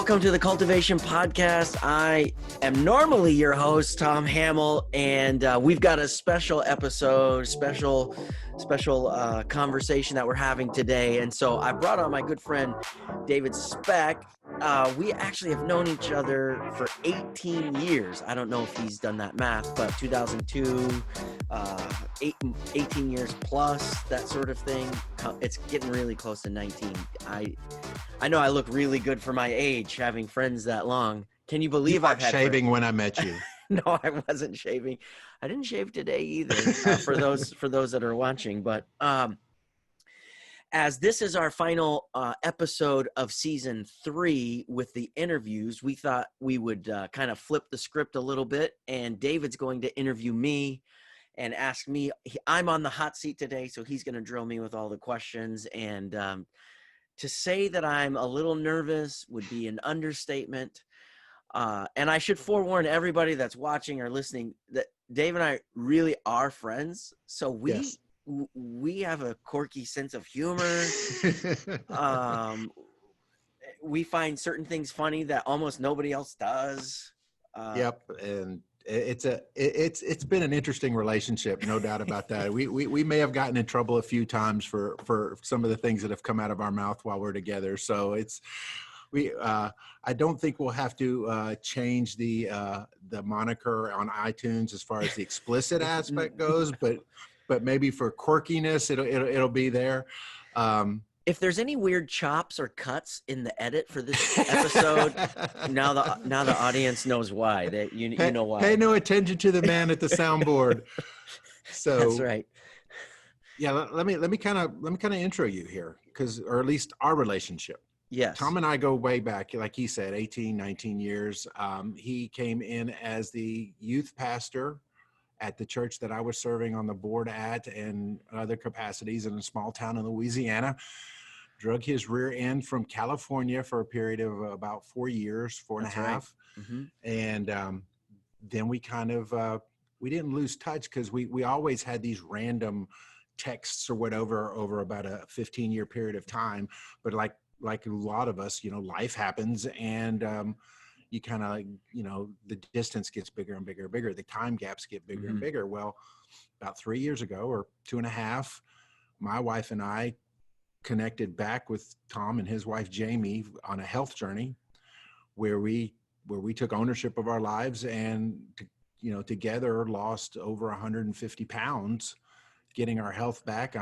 Welcome to the Cultivation Podcast. I am normally your host, Tom Hamill, and we've got a special episode, special conversation that we're having today. And so I brought on my good friend, David Specht. We actually have known each other for 18 years. I don't know if he's done that math, but 2002, 18 years plus, that sort of thing. It's getting really close to 19. I know I look really good for my age, having friends that long. Can you believe I've had shaving friends? When I met you? No, I wasn't shaving. I didn't shave today either. For those that are watching, but as this is our final episode of season 3 with the interviews, we thought we would kind of flip the script a little bit, and David's going to interview me and ask me. I'm on the hot seat today, so he's going to drill me with all the questions. And to say that I'm a little nervous would be an understatement. And I should forewarn everybody that's watching or listening that Dave and I really are friends. So we have a quirky sense of humor. We find certain things funny that almost nobody else does. Yep. And it's been an interesting relationship, no doubt about that. We may have gotten in trouble a few times for some of the things that have come out of our mouth while we're together. So I don't think we'll have to change the moniker on iTunes as far as the explicit aspect goes, but maybe for quirkiness, it'll be there. If there's any weird chops or cuts in the edit for this episode, now the audience knows why. You know why. Pay no attention to the man at the soundboard. So that's right. Yeah, let me kind of intro you here, or at least our relationship. Yes. Tom and I go way back, like he said, 18, 19 years. He came in as the youth pastor at the church that I was serving on the board at, and other capacities in a small town in Louisiana. Drug his rear end from California for a period of about 4 years, four and a half. Right. Mm-hmm. And then we kind of, we didn't lose touch, because we always had these random texts or whatever over about a 15-year period of time. But like a lot of us, life happens, and you kind of, the distance gets bigger and bigger and bigger. The time gaps get bigger and bigger. Well, about 3 years ago, or 2.5, my wife and I connected back with Tom and his wife, Jamie, on a health journey where we took ownership of our lives, and, together lost over 150 pounds, getting our health back.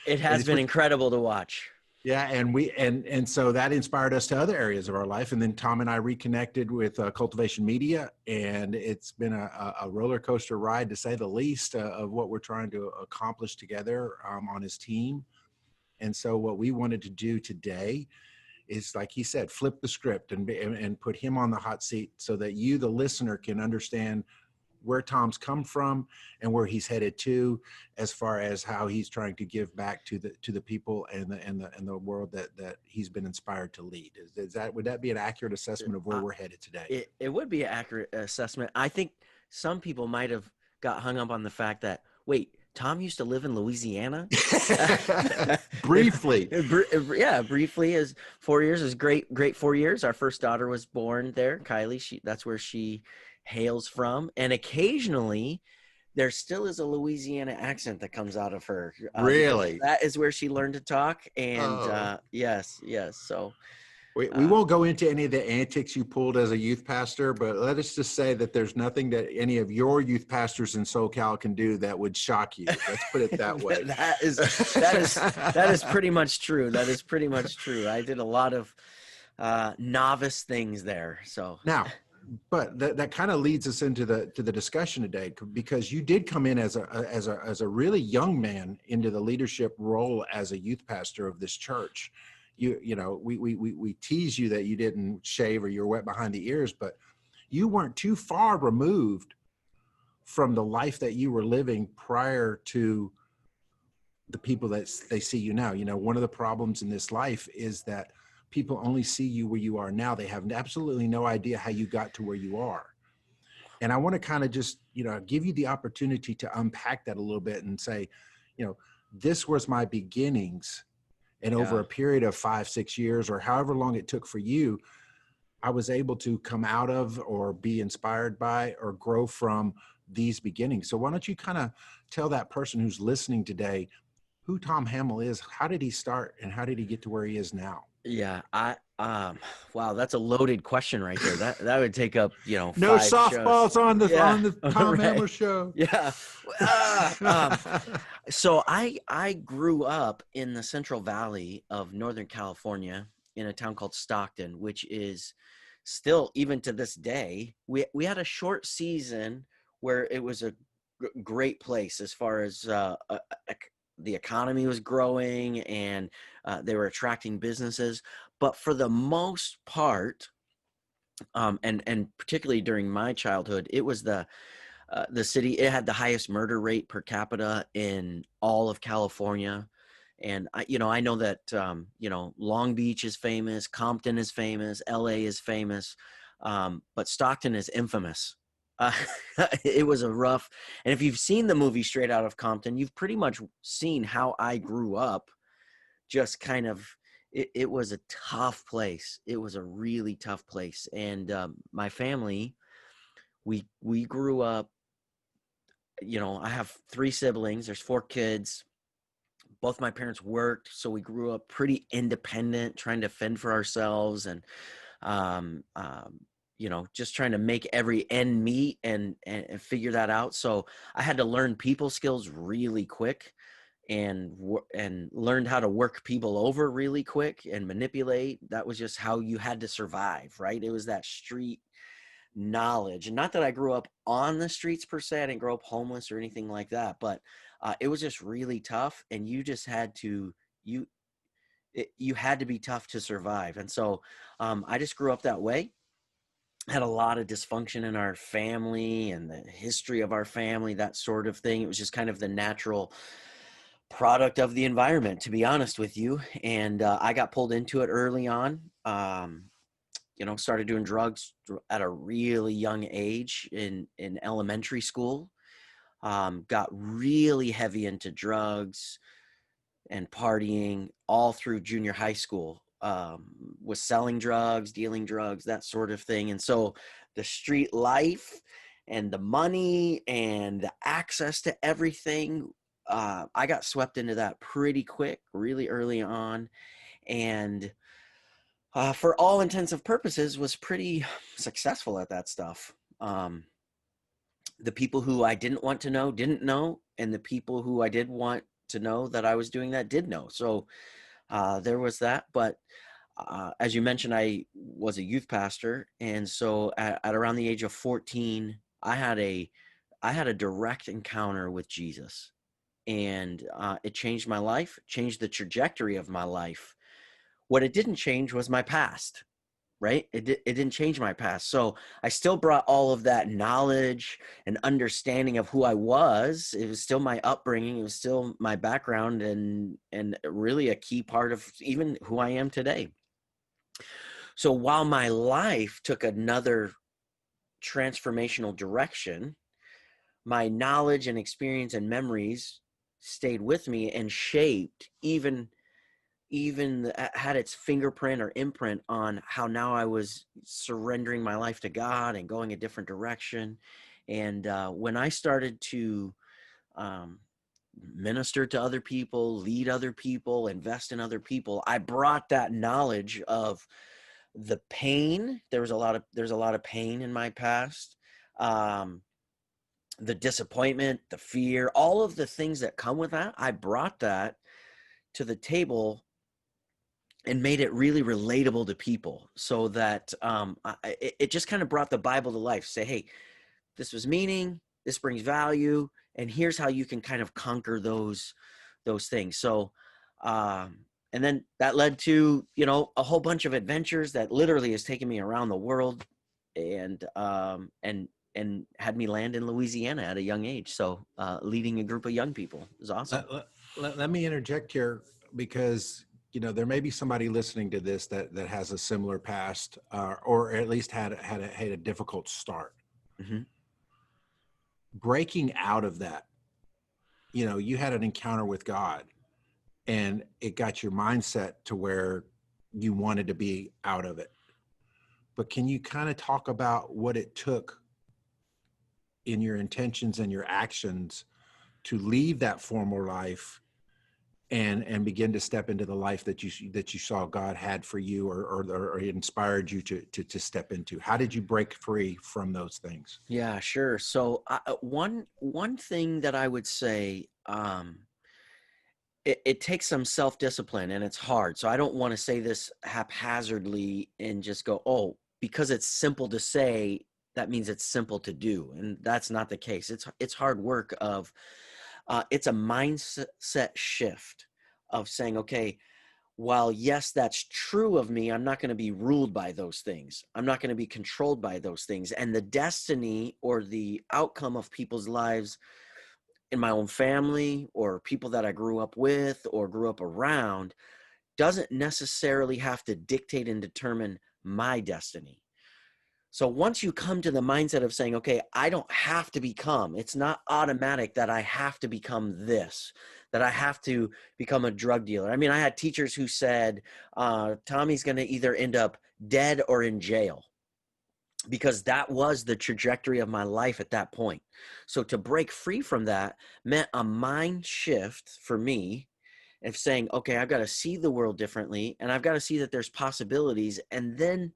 It has been incredible to watch. Yeah, and so that inspired us to other areas of our life. And then Tom and I reconnected with Cultivation Media, and it's been a roller coaster ride, to say the least, of what we're trying to accomplish together on his team. And so what we wanted to do today is, like he said, flip the script and put him on the hot seat, so that you, the listener, can understand where Tom's come from and where he's headed to, as far as how he's trying to give back to the people and the world that he's been inspired to lead. Would that be an accurate assessment of where we're headed today? It would be an accurate assessment. I think some people might have got hung up on the fact that, wait, Tom used to live in Louisiana? Briefly. Yeah, briefly. As 4 years is great 4 years. Our first daughter was born there, Kylie. That's where she hails from. And occasionally there still is a Louisiana accent that comes out of her. Really? That is where she learned to talk. And yes. So we won't go into any of the antics you pulled as a youth pastor, but let us just say that there's nothing that any of your youth pastors in SoCal can do that would shock you. Let's put it that way. that is pretty much true. That is pretty much true. I did a lot of novice things there. So now, but that kind of leads us into the discussion today, because you did come in as a really young man into the leadership role as a youth pastor of this church. We tease you that you didn't shave or you're wet behind the ears, but you weren't too far removed from the life that you were living prior to the people that they see you now. One of the problems in this life is that people only see you where you are now. They have absolutely no idea how you got to where you are. And I want to kind of just, give you the opportunity to unpack that a little bit and say, this was my beginnings. And over a period of 5-6 years, or however long it took for you, I was able to come out of or be inspired by or grow from these beginnings. So why don't you kind of tell that person who's listening today who Tom Hamill is? How did he start and how did he get to where he is now? Yeah, wow, that's a loaded question right there. That would take up, No 5 shows. softballs on Yeah, the Tom right. Hamill show. Yeah. Ah, so I grew up in the Central Valley of Northern California in a town called Stockton, which is still, even to this day, we had a short season where it was a great place as far as the economy was growing, and they were attracting businesses. But for the most part, and particularly during my childhood, it was the city. It had the highest murder rate per capita in all of California. And I know that Long Beach is famous, Compton is famous, LA is famous, but Stockton is infamous. uh, it was a rough. And if you've seen the movie Straight Out of Compton, you've pretty much seen how I grew up. Just kind of, it was a tough place. It was a really tough place. And my family, we grew up. I have 3 siblings. There's 4 kids. Both my parents worked, so we grew up pretty independent, trying to fend for ourselves, and um, um, just trying to make every end meet and figure that out. So I had to learn people skills really quick, and learned how to work people over really quick and manipulate. That was just how you had to survive, right? It was that street knowledge. And not that I grew up on the streets per se. I didn't grow up homeless or anything like that, but it was just really tough, and you just had to you had to be tough to survive. And so I just grew up that way. Had a lot of dysfunction in our family and the history of our family, that sort of thing. It was just kind of the natural product of the environment, to be honest with you. And I got pulled into it early on. Started doing drugs at a really young age in elementary school. Got really heavy into drugs and partying all through junior high school. Was selling drugs, dealing drugs, that sort of thing. And so the street life and the money and the access to everything, I got swept into that pretty quick, really early on. And for all intents and purposes, was pretty successful at that stuff. The people who I didn't want to know didn't know, and the people who I did want to know that I was doing that did know. So there was that. But as you mentioned, I was a youth pastor, and so at around the age of 14, I had a direct encounter with Jesus, and it changed my life, changed the trajectory of my life. What it didn't change was my past, right? It didn't change my past. So I still brought all of that knowledge and understanding of who I was. It was still my upbringing. It was still my background, and really a key part of even who I am today. So while my life took another transformational direction, my knowledge and experience and memories stayed with me and shaped, even had its fingerprint or imprint on how now I was surrendering my life to God and going a different direction. And when I started to um, minister to other people, lead other people, invest in other people, I brought that knowledge of the pain. There's a lot of pain in my past. The disappointment, the fear, all of the things that come with that. I brought that to the table and made it really relatable to people, so that it just kind of brought the Bible to life. Say, hey, this was meaning, this brings value, and here's how you can kind of conquer those things. So and then that led to a whole bunch of adventures that literally has taken me around the world, and had me land in Louisiana at a young age. So leading a group of young people is awesome. Let me interject here, because there may be somebody listening to this that has a similar past, or at least had a difficult start. Mm-hmm. Breaking out of that, you had an encounter with God, and it got your mindset to where you wanted to be out of it. but can you kind of talk about what it took in your intentions and your actions to leave that former life and begin to step into the life that you saw God had for you, or inspired you to step into? How did you break free from those things? Yeah, sure. So one thing that I would say, it takes some self-discipline, and it's hard. So I don't want to say this haphazardly and just go, oh, because it's simple to say, that means it's simple to do. And that's not the case. It's hard work of, it's a mindset shift of saying, okay, while yes, that's true of me, I'm not going to be ruled by those things. I'm not going to be controlled by those things. And the destiny or the outcome of people's lives in my own family or people that I grew up with or grew up around doesn't necessarily have to dictate and determine my destiny. So once you come to the mindset of saying, okay, I don't have to become, it's not automatic that I have to become this, that I have to become a drug dealer. I mean, I had teachers who said, Tommy's going to either end up dead or in jail, because that was the trajectory of my life at that point. So to break free from that meant a mind shift for me of saying, okay, I've got to see the world differently, and I've got to see that there's possibilities. And then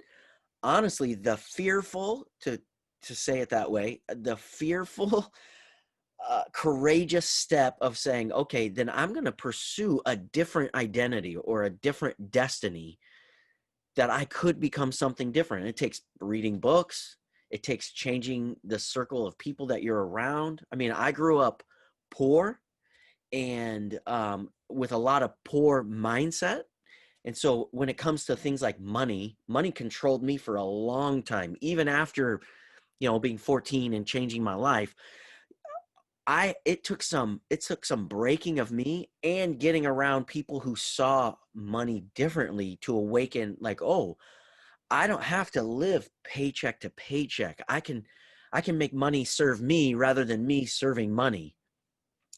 honestly, the fearful, to say it that way, the fearful, courageous step of saying, okay, then I'm going to pursue a different identity or a different destiny, that I could become something different. It takes reading books. It takes changing the circle of people that you're around. I mean, I grew up poor and with a lot of poor mindset. And so when it comes to things like money controlled me for a long time. Even after, being 14 and changing my life, it took some breaking of me and getting around people who saw money differently to awaken, like, oh, I don't have to live paycheck to paycheck. I can make money serve me rather than me serving money.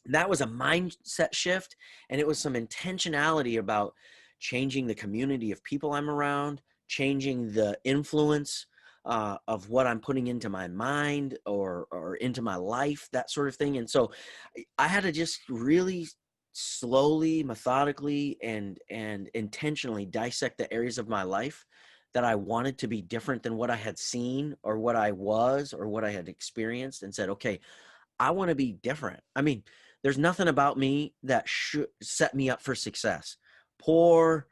That was a mindset shift, and it was some intentionality about changing the community of people I'm around, changing the influence of what I'm putting into my mind or into my life, that sort of thing. And so I had to just really slowly, methodically, and intentionally dissect the areas of my life that I wanted to be different than what I had seen or what I was or what I had experienced, and said, okay, I want to be different. I mean, there's nothing about me that should set me up for success. Poor,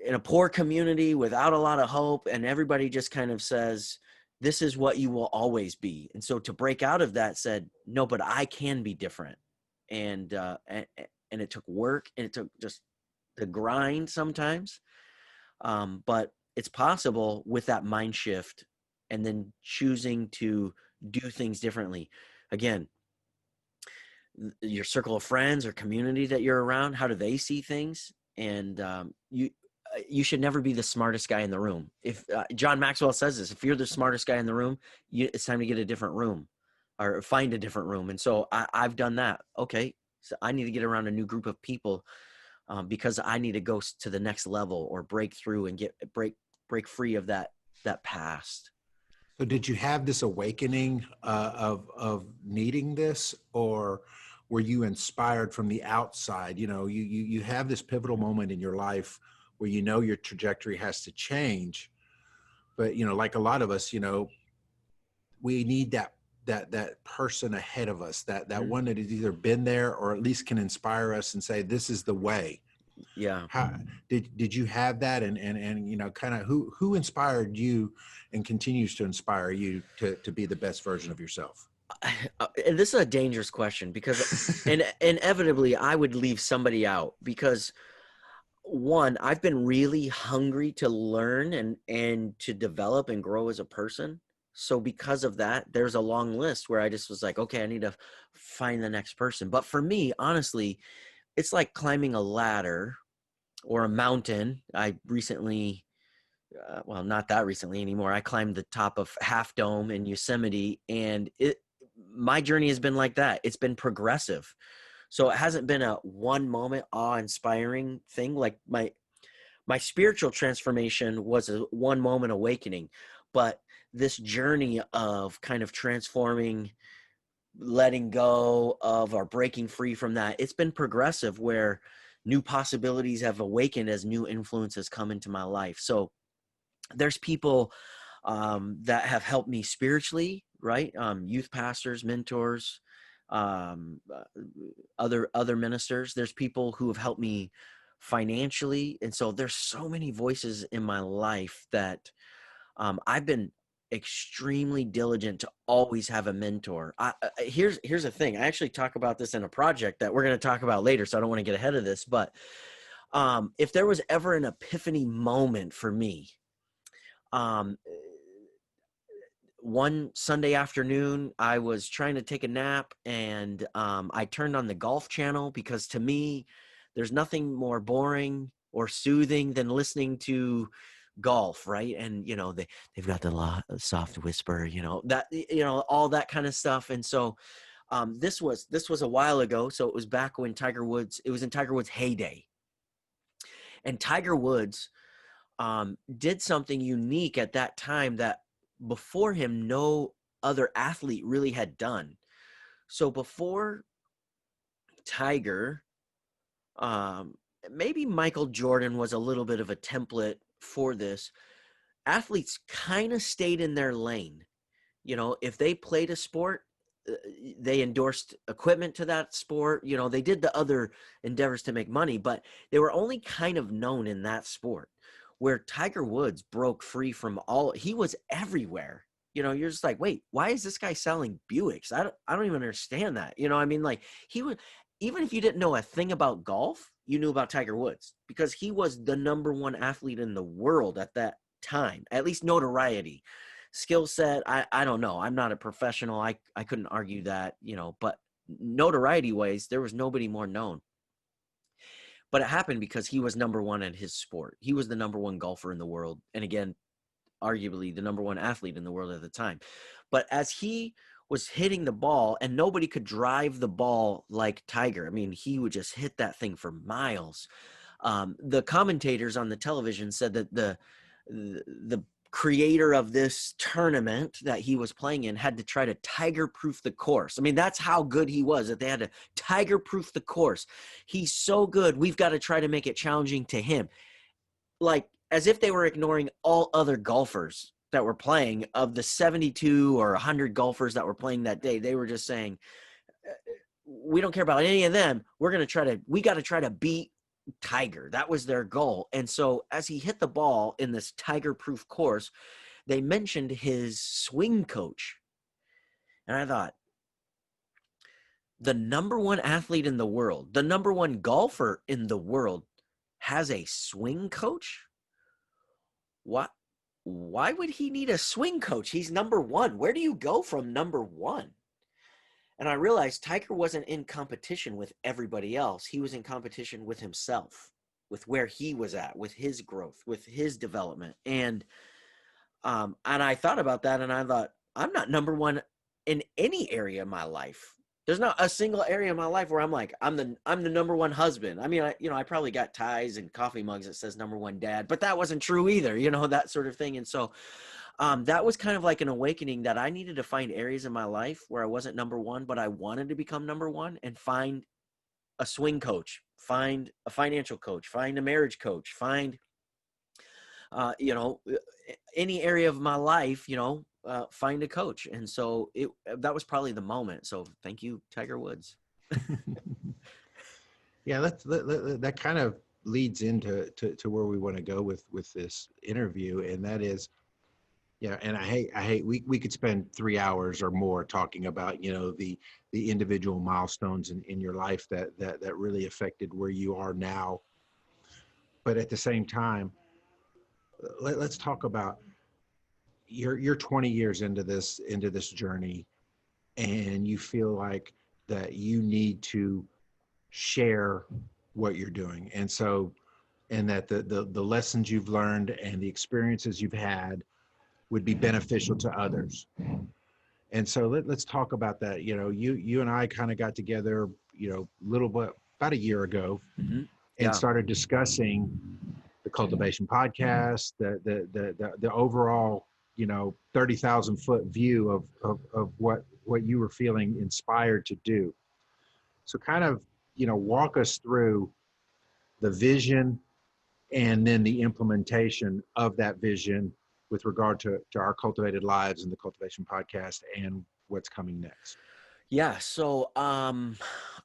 in a poor community without a lot of hope, and everybody just kind of says, this is what you will always be. And so to break out of that, said, no, but I can be different. And it took work, and it took just the grind sometimes. But it's possible with that mind shift and then choosing to do things differently. Again, your circle of friends or community that you're around, how do they see things? And you should never be the smartest guy in the room. If John Maxwell says this, if you're the smartest guy in the room, it's time to get a different room or find a different room. And so I've done that. Okay, so I need to get around a new group of people because I need to go to the next level or break through and break free of that past. So did you have this awakening of needing this, or were you inspired from the outside? You have this pivotal moment in your life where your trajectory has to change, but like a lot of us, we need that person ahead of us, that one that has either been there or at least can inspire us and say, this is the way. Yeah. How did you have that, and kind of who inspired you and continues to inspire you to be the best version of yourself? And this is a dangerous question because inevitably I would leave somebody out, because one, I've been really hungry to learn and to develop and grow as a person. So because of that, there's a long list where I just was like, okay, I need to find the next person. But for me, honestly, it's like climbing a ladder or a mountain. I recently, well, not that recently anymore, I climbed the top of Half Dome in Yosemite, and my journey has been like that. It's been progressive. So it hasn't been a one moment awe-inspiring thing. Like my spiritual transformation was a one moment awakening, but this journey of kind of transforming, letting go of, or breaking free from that, it's been progressive, where new possibilities have awakened as new influences come into my life. So there's people that have helped me spiritually, right? Youth pastors, mentors, um, uh, other ministers. There's people who have helped me financially, and so there's so many voices in my life that I've been extremely diligent to always have a mentor. Here's the thing. I actually talk about this in a project that we're going to talk about later, so I don't want to get ahead of this. But if there was ever an epiphany moment for me, um, one Sunday afternoon, I was trying to take a nap, and I turned on the Golf Channel, because to me, there's nothing more boring or soothing than listening to golf, right? And they've got the soft whisper, all that kind of stuff. And so this was a while ago, so it was back when it was in Tiger Woods' heyday, and Tiger Woods did something unique at that time that before him no other athlete really had done. So before Tiger, maybe Michael Jordan was a little bit of a template for this. Athletes kind of stayed in their lane. If they played a sport, they endorsed equipment to that sport. They did the other endeavors to make money, but they were only kind of known in that sport. Where Tiger Woods broke free from he was everywhere. You're just like, wait, why is this guy selling Buicks? I don't even understand that. I mean, like, he would, even if you didn't know a thing about golf, you knew about Tiger Woods, because he was the number one athlete in the world at that time, at least notoriety. Skill set, I don't know. I'm not a professional. I couldn't argue that, but notoriety ways, there was nobody more known. But it happened because he was number one in his sport. He was the number one golfer in the world. And again, arguably the number one athlete in the world at the time. But as he was hitting the ball, and nobody could drive the ball like Tiger. I mean, he would just hit that thing for miles. The commentators on the television said that the creator of this tournament that he was playing in had to try to tiger-proof the course. I mean, that's how good he was, that they had to tiger-proof the course. He's so good, we've got to try to make it challenging to him. Like, as if they were ignoring all other golfers that were playing. Of the 72 or 100 golfers that were playing that day, they were just saying, we don't care about any of them. We got to try to beat Tiger. That was their goal. And so as he hit the ball in this tiger-proof course, they mentioned his swing coach. And I thought, the number one athlete in the world, the number one golfer in the world, has a swing coach? Why would he need a swing coach? He's number one. Where do you go from number one? And I realized Tiger wasn't in competition with everybody else. He was in competition with himself, with where he was at, with his growth, with his development. And I thought about that, and I thought, I'm not number one in any area of my life. There's not a single area of my life where I'm like, I'm the number one husband. I mean, I probably got ties and coffee mugs that says number one dad, but that wasn't true either, that sort of thing. And so that was kind of like an awakening, that I needed to find areas in my life where I wasn't number one, but I wanted to become number one, and find a swing coach, find a financial coach, find a marriage coach, find, any area of my life, find a coach. And so that was probably the moment. So thank you, Tiger Woods. Yeah, that kind of leads into where we want to go with this interview, and that is, and I hate we could spend 3 hours or more talking about the individual milestones in your life that really affected where you are now. But at the same time, let's talk about you're 20 years into this journey, and you feel like that you need to share what you're doing, and that the lessons you've learned and the experiences you've had would be beneficial to others. And so let's talk about that. You and I kind of got together, little bit about a year ago, Mm-hmm. and started discussing the Cultivation Podcast, the overall, 30,000 foot view of what you were feeling inspired to do. So kind of, walk us through the vision and then the implementation of that vision with regard to our cultivated lives and the Cultivation Podcast and what's coming next. Yeah. So,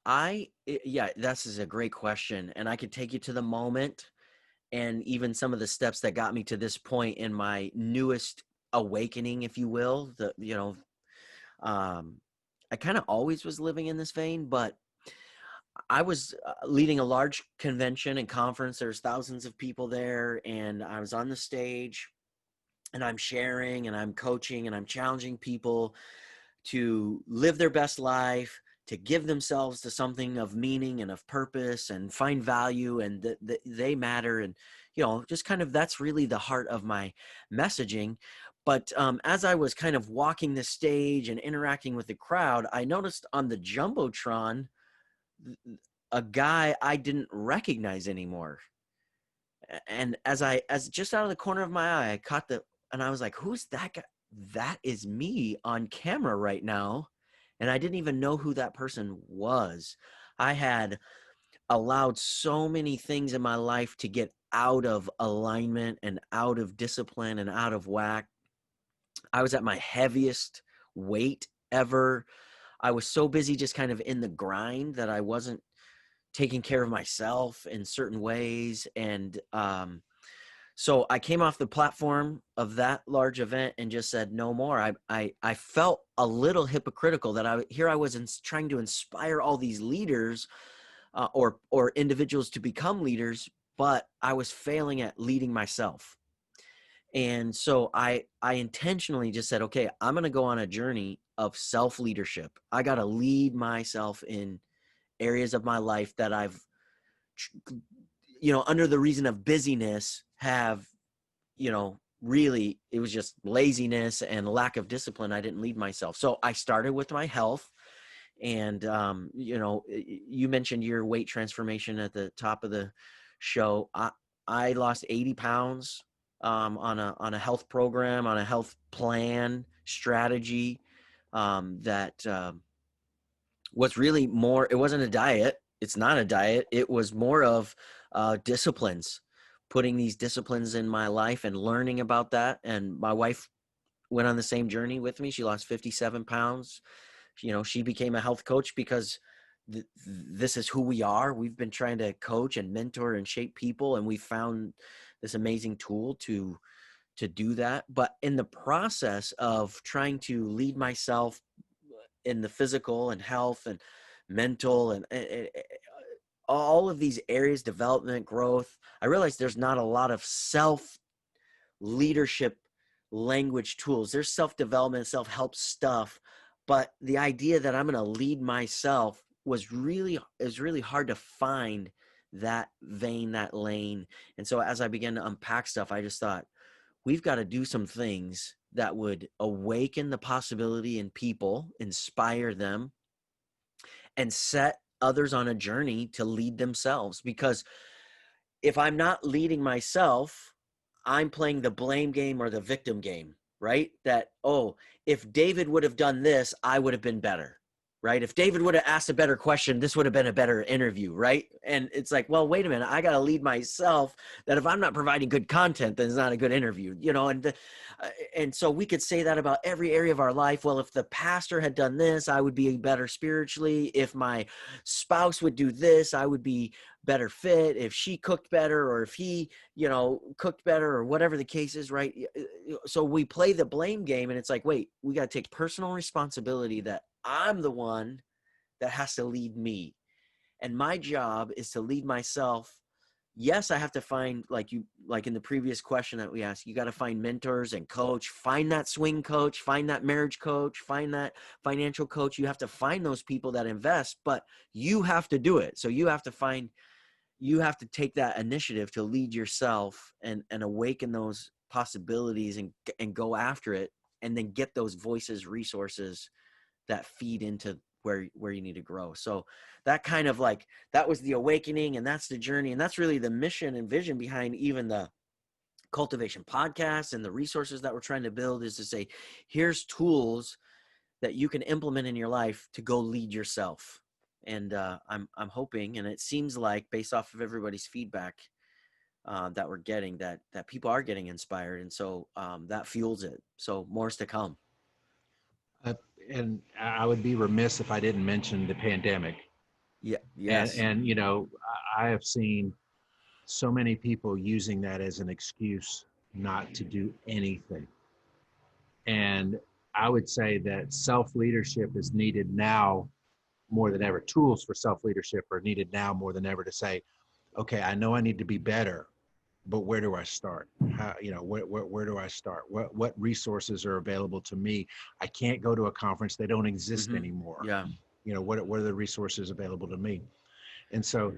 this is a great question, and I could take you to the moment and even some of the steps that got me to this point in my newest awakening, if you will. I kind of always was living in this vein, but I was leading a large convention and conference. There's thousands of people there, and I was on the stage, and I'm sharing, and I'm coaching, and I'm challenging people to live their best life, to give themselves to something of meaning and of purpose and find value, and that they matter. And, just kind of, that's really the heart of my messaging. But as I was kind of walking the stage and interacting with the crowd, I noticed on the Jumbotron, a guy I didn't recognize anymore. And as just out of the corner of my eye, I caught and I was like, who's that guy? That is me on camera right now. And I didn't even know who that person was. I had allowed so many things in my life to get out of alignment and out of discipline and out of whack. I was at my heaviest weight ever. I was so busy just kind of in the grind that I wasn't taking care of myself in certain ways. And so I came off the platform of that large event and just said no more. I felt a little hypocritical that I was trying to inspire all these leaders or individuals to become leaders, but I was failing at leading myself. And so I intentionally just said, okay, I'm going to go on a journey of self-leadership. I got to lead myself in areas of my life that I've, under the reason of busyness have, really, it was just laziness and lack of discipline. I didn't lead myself. So I started with my health. And, you mentioned your weight transformation at the top of the show. I lost 80 pounds on a health program, on a health plan strategy that was really more, it wasn't a diet. It's not a diet. It was more of disciplines, putting these disciplines in my life and learning about that. And my wife went on the same journey with me. She lost 57 pounds. She became a health coach because this is who we are. We've been trying to coach and mentor and shape people, and we found this amazing tool to do that. But in the process of trying to lead myself in the physical and health and mental and all of these areas, development, growth, I realized there's not a lot of self leadership language tools. There's self-development, self-help stuff, but the idea that I'm going to lead myself was really hard to find that vein, that lane. And so as I began to unpack stuff, I just thought, we've got to do some things that would awaken the possibility in people, inspire them, and set others on a journey to lead themselves. Because if I'm not leading myself, I'm playing the blame game or the victim game, right? That, oh, if David would have done this, I would have been better, right? If David would have asked a better question, this would have been a better interview, right? And it's like, well, wait a minute, I got to lead myself, that if I'm not providing good content, then it's not a good interview, and so we could say that about every area of our life. Well, if the pastor had done this, I would be better spiritually. If my spouse would do this, I would be better fit. If she cooked better, or if he, cooked better, or whatever the case is, right? So we play the blame game, and it's like, wait, we got to take personal responsibility that I'm the one that has to lead me. And my job is to lead myself. Yes, I have to find, like in the previous question that we asked, you got to find mentors and coach, find that swing coach, find that marriage coach, find that financial coach. You have to find those people that invest, but you have to do it. So you have to take that initiative to lead yourself and awaken those possibilities and go after it, and then get those voices, resources that feed into where you need to grow. So that kind of like, that was the awakening, and that's the journey. And that's really the mission and vision behind even the Cultivation Podcast and the resources that we're trying to build, is to say, here's tools that you can implement in your life to go lead yourself. And I'm hoping, and it seems like based off of everybody's feedback that we're getting, that people are getting inspired, and so that fuels it. So more's to come. And I would be remiss if I didn't mention the pandemic. Yeah. Yes. And you know, I have seen so many people using that as an excuse not to do anything. And I would say that self-leadership is needed now more than ever. Tools for self-leadership are needed now more than ever to say, okay, I know I need to be better, but where do I start? How, you know, where do I start? What resources are available to me? I can't go to a conference. They don't exist anymore. Yeah. You know, what are the resources available to me? And so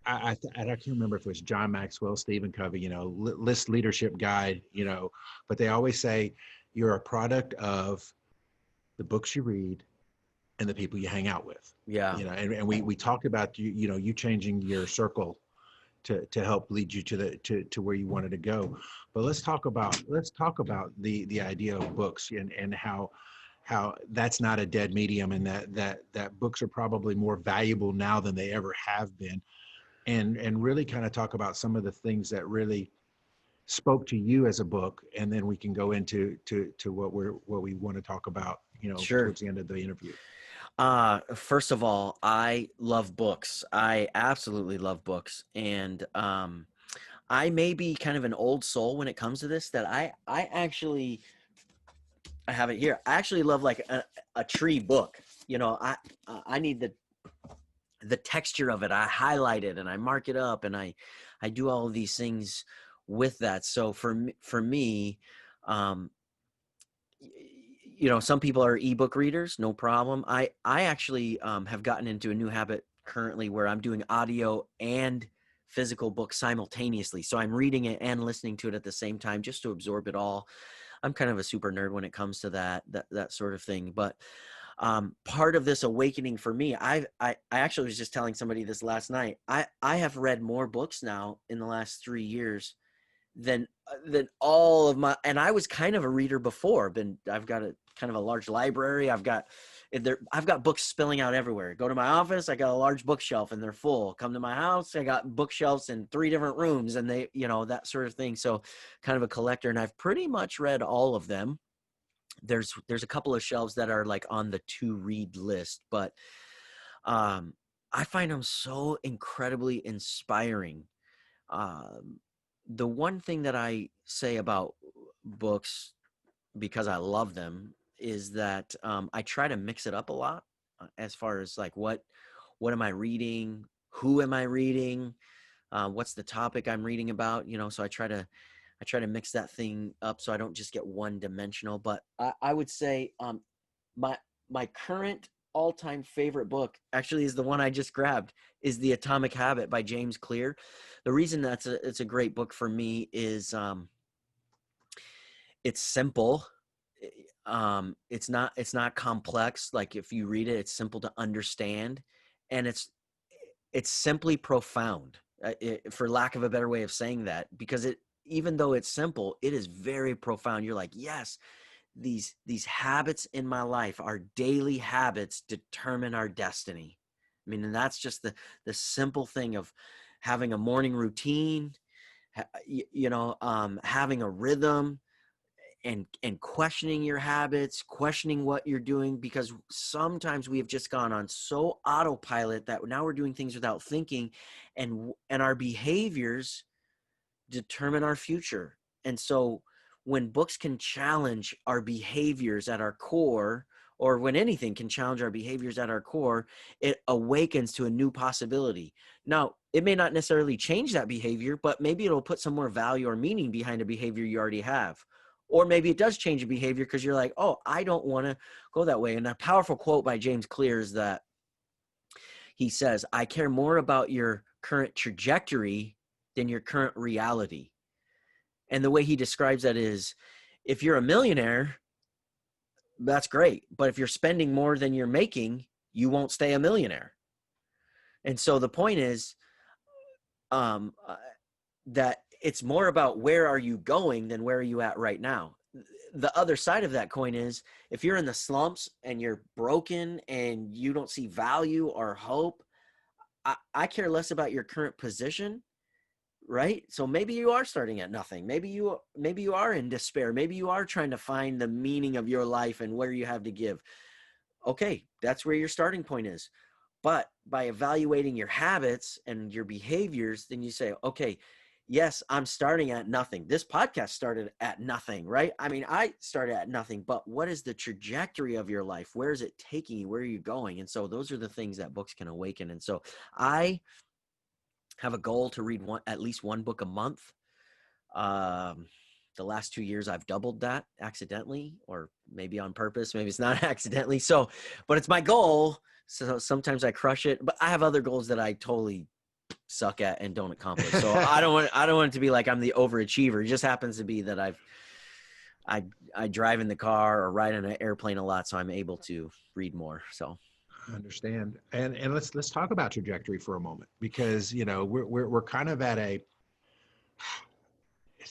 I can't remember if it was John Maxwell, Stephen Covey, you know, list leadership guide, you know, but they always say you're a product of the books you read and the people you hang out with. Yeah. You know, and we talked about you know, you changing your circle to help lead you to where you wanted to go. But let's talk about the idea of books and how that's not a dead medium, and that books are probably more valuable now than they ever have been. And really kind of talk about some of the things that really spoke to you as a book, and then we can go into what we want to talk about, you know, Sure. towards the end of the interview. First of all, I love books. I absolutely love books. And I may be kind of an old soul when it comes to this, that I have it here. I actually love like a tree book. You know, I need the texture of it. I highlight it and I mark it up, and I do all of these things with that. So for me, you know, some people are ebook readers, no problem. I actually have gotten into a new habit currently where I'm doing audio and physical books simultaneously. So I'm reading it and listening to it at the same time, just to absorb it all. I'm kind of a super nerd when it comes to that sort of thing. But part of this awakening for me, I actually was just telling somebody this last night. I have read more books now in the last 3 years than all of my, and I was kind of a reader before. I've got a kind of a large library. I've got books spilling out everywhere. Go to my office, I got a large bookshelf and they're full. Come to my house, I got bookshelves in 3 different rooms, and they, you know, that sort of thing. So kind of a collector, and I've pretty much read all of them. There's a couple of shelves that are like on the to read list, but I find them so incredibly inspiring. The one thing that I say about books, because I love them, is that I try to mix it up a lot, as far as like what am I reading, who am I reading, what's the topic I'm reading about, you know. So I try to mix that thing up so I don't just get one dimensional. But I would say my current all-time favorite book actually is the one I just grabbed, is The Atomic Habit by James Clear. The reason it's a great book for me is it's simple. It's not complex. Like, if you read it, it's simple to understand, and it's simply profound, for lack of a better way of saying that, because even though it's simple, it is very profound. You're like, yes, these habits in my life, our daily habits, determine our destiny. I mean, and that's just the simple thing of having a morning routine, having a rhythm, and questioning your habits, questioning what you're doing, because sometimes we have just gone on so autopilot that now we're doing things without thinking, and our behaviors determine our future. And so when books can challenge our behaviors at our core, or when anything can challenge our behaviors at our core, it awakens to a new possibility. Now, it may not necessarily change that behavior, but maybe it'll put some more value or meaning behind a behavior you already have. Or maybe it does change a behavior because you're like, oh, I don't want to go that way. And a powerful quote by James Clear is that he says, I care more about your current trajectory than your current reality. And the way he describes that is, if you're a millionaire, that's great. But if you're spending more than you're making, you won't stay a millionaire. And so the point is that it's more about where are you going than where are you at right now. The other side of that coin is if you're in the slumps and you're broken and you don't see value or hope, I care less about your current position, right? So maybe you are starting at nothing. Maybe you are in despair. Maybe you are trying to find the meaning of your life and where you have to give. Okay, that's where your starting point is. But by evaluating your habits and your behaviors, then you say, okay, yes, I'm starting at nothing. This podcast started at nothing, right? I mean, I started at nothing, but what is the trajectory of your life? Where is it taking you? Where are you going? And so those are the things that books can awaken. And so I have a goal to read at least one book a month. The last 2 years I've doubled that accidentally, or maybe on purpose. Maybe it's not accidentally. So, but it's my goal. So sometimes I crush it, but I have other goals that I totally suck at and don't accomplish. So I don't want it to be like I'm the overachiever. It just happens to be that I drive in the car or ride on an airplane a lot, so I'm able to read more. So I understand. And let's talk about trajectory for a moment, because we're kind of at a,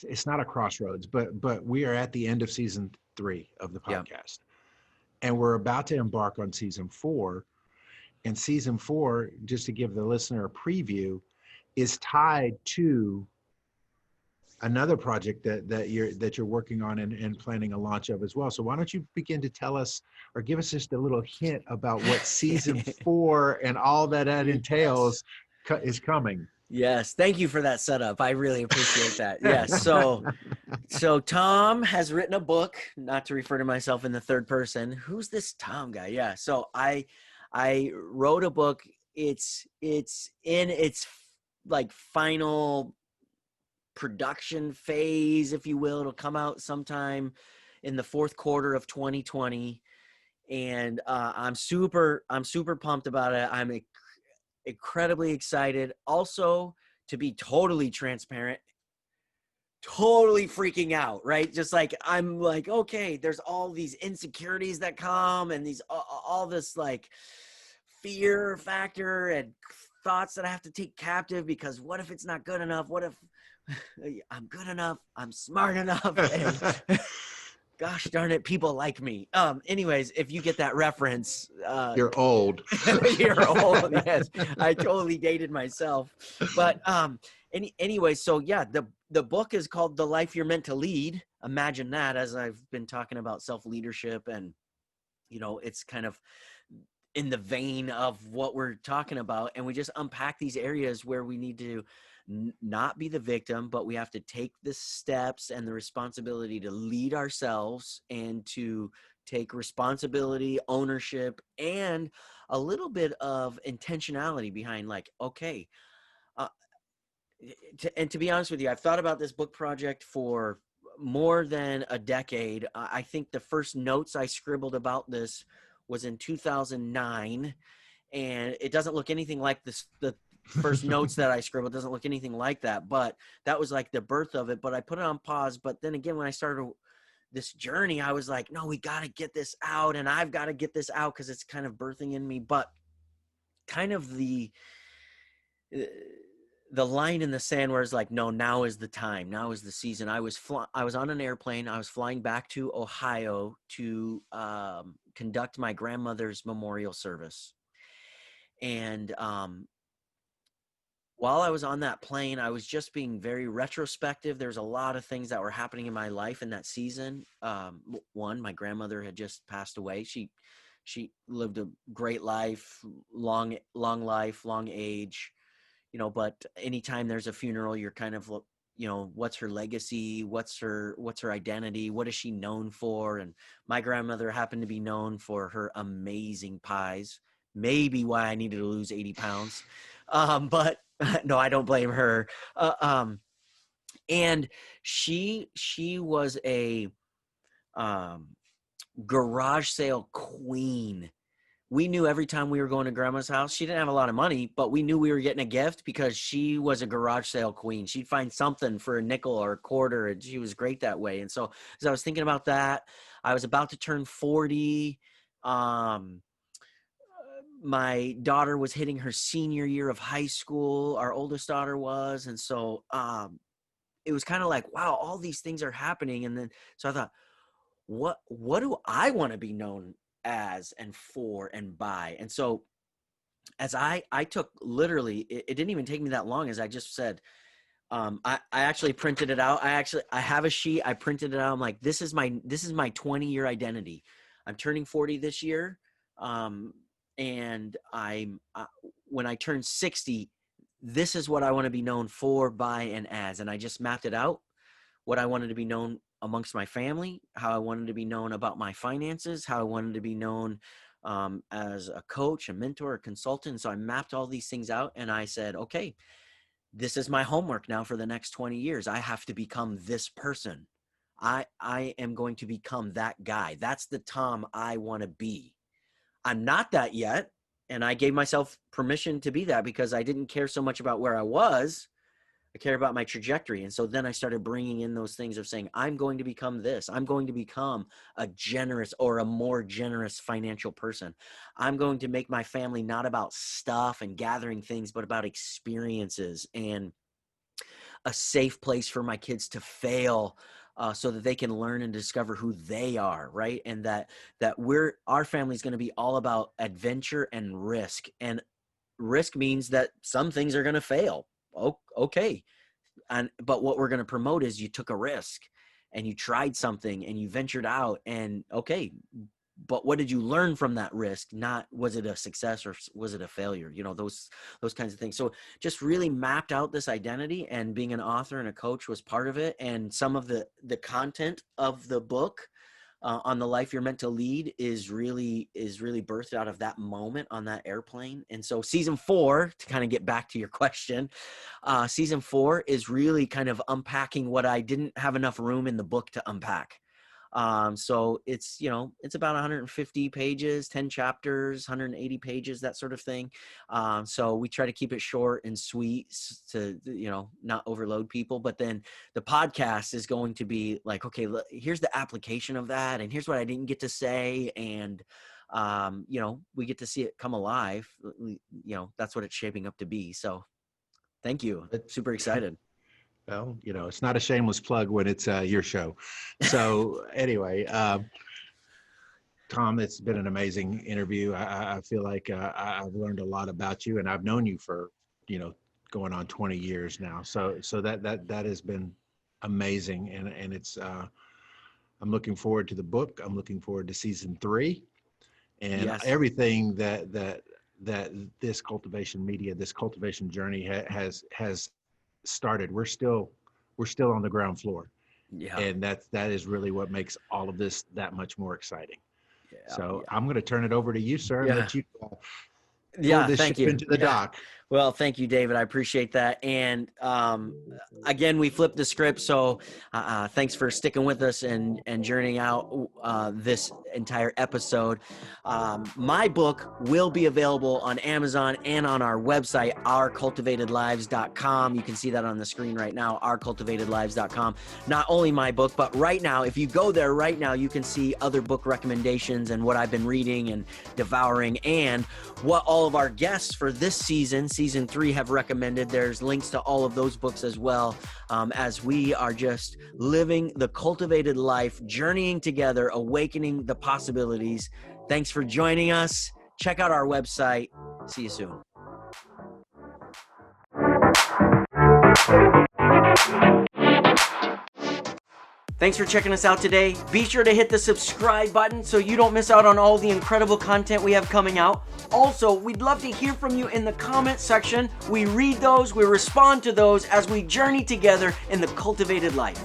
it's not a crossroads, but we are at the end of season 3 of the podcast, and we're about to embark on season 4. And season 4, just to give the listener a preview, is tied to another project that you're working on and planning a launch of as well. So why don't you begin to tell us, or give us just a little hint about what season 4 and all that entails is coming. Yes. Thank you for that setup. I really appreciate that. Yes. So Tom has written a book, not to refer to myself in the third person. Who's this Tom guy? Yeah. So I wrote a book. It's in its like final production phase, if you will. It'll come out sometime in the fourth quarter of 2020. And I'm super pumped about it. I'm incredibly excited. Also, to be totally transparent, totally freaking out, right? Just like, I'm like, okay, there's all these insecurities that come and these, all this like fear factor and thoughts that I have to take captive, because what if it's not good enough? What if I'm good enough? I'm smart enough? And gosh darn it, people like me. Anyways, if you get that reference, you're old. You're old. Yes, I totally dated myself. But anyway, so yeah, the book is called The Life You're Meant to Lead. Imagine that, as I've been talking about self-leadership, and it's kind of in the vein of what we're talking about, and we just unpack these areas where we need to not be the victim, but we have to take the steps and the responsibility to lead ourselves and to take responsibility, ownership, and a little bit of intentionality behind, like, okay. And to be honest with you, I've thought about this book project for more than a decade. I think the first notes I scribbled about this was in 2009, and it doesn't look anything like the first notes that I scribbled. Doesn't look anything like that, but that was like the birth of it. But I put it on pause. But then again, when I started this journey, I was like, no, we got to get this out, and I've got to get this out because it's kind of birthing in me. But kind of the line in the sand where it's like, no, now is the time. Now is the season. I was on an airplane. I was flying back to Ohio to conduct my grandmother's memorial service. And while I was on that plane, I was just being very retrospective. There's a lot of things that were happening in my life in that season. One, my grandmother had just passed away. She lived a great life, long life, long age, but anytime there's a funeral, you're kind of, what's her legacy? What's her identity? What is she known for? And my grandmother happened to be known for her amazing pies. Maybe why I needed to lose 80 pounds. But no, I don't blame her. And she was a garage sale queen we knew every time we were going to grandma's house, she didn't have a lot of money, but we knew we were getting a gift because she was a garage sale queen. She'd find something for a nickel or a quarter, and she was great that way. And so as I was thinking about that, I was about to turn 40. My daughter was hitting her senior year of high school. Our oldest daughter was. And so it was kind of like, wow, all these things are happening. And then, so I thought, what do I want to be known as and for and by? And so as I took literally, it didn't even take me that long, as I just said, I actually printed it out. I have a sheet. I printed it out. I'm like, this is my 20-year identity. I'm turning 40 this year. And when I turn 60, this is what I want to be known for, by, and as. And I just mapped it out, what I wanted to be known amongst my family, how I wanted to be known about my finances, how I wanted to be known as a coach, a mentor, a consultant. So I mapped all these things out, and I said, okay, this is my homework now for the next 20 years. I have to become this person. I am going to become that guy. That's the Tom I want to be. I'm not that yet. And I gave myself permission to be that because I didn't care so much about where I was. I care about my trajectory. And so then I started bringing in those things of saying, I'm going to become this. I'm going to become a generous or a more generous financial person. I'm going to make my family not about stuff and gathering things, but about experiences and a safe place for my kids to fail, so that they can learn and discover who they are, right? And that our family is going to be all about adventure and risk. And risk means that some things are going to fail. Okay. But what we're going to promote is you took a risk and you tried something and you ventured out, and okay, but what did you learn from that risk? Not, was it a success or was it a failure? You know, those kinds of things. So just really mapped out this identity, and being an author and a coach was part of it. And some of the content of the book on the life you're meant to lead is really birthed out of that moment on that airplane. And so season 4, to kind of get back to your question, season 4 is really kind of unpacking what I didn't have enough room in the book to unpack. So it's about 150 pages, 10 chapters, 180 pages, that sort of thing. So we try to keep it short and sweet to, not overload people. But then the podcast is going to be like, okay, here's the application of that, and here's what I didn't get to say. And, we get to see it come alive. That's what it's shaping up to be. So thank you. Super excited. Well, it's not a shameless plug when it's your show. So anyway, Tom, it's been an amazing interview. I feel like I've learned a lot about you, and I've known you for, going on 20 years now. So that has been amazing. And it's, I'm looking forward to the book. I'm looking forward to season 3, and yes, everything that this cultivation media, this cultivation journey has started. We're still on the ground floor. Yeah. And that is really what makes all of this that much more exciting. Yeah, so yeah. I'm going to turn it over to you, sir. Yeah. And let you this thank you. Into the dock. Well, thank you, David. I appreciate that. And again, we flipped the script. So thanks for sticking with us and journeying out this entire episode. My book will be available on Amazon and on our website, ourcultivatedlives.com. You can see that on the screen right now, ourcultivatedlives.com. Not only my book, but right now, if you go there right now, you can see other book recommendations and what I've been reading and devouring, and what all of our guests for this season 3, have recommended. There's links to all of those books as well, as we are just living the cultivated life, journeying together, awakening the possibilities. Thanks for joining us. Check out our website. See you soon. Thanks for checking us out today. Be sure to hit the subscribe button so you don't miss out on all the incredible content we have coming out. Also, we'd love to hear from you in the comment section. We read those, we respond to those as we journey together in the cultivated life.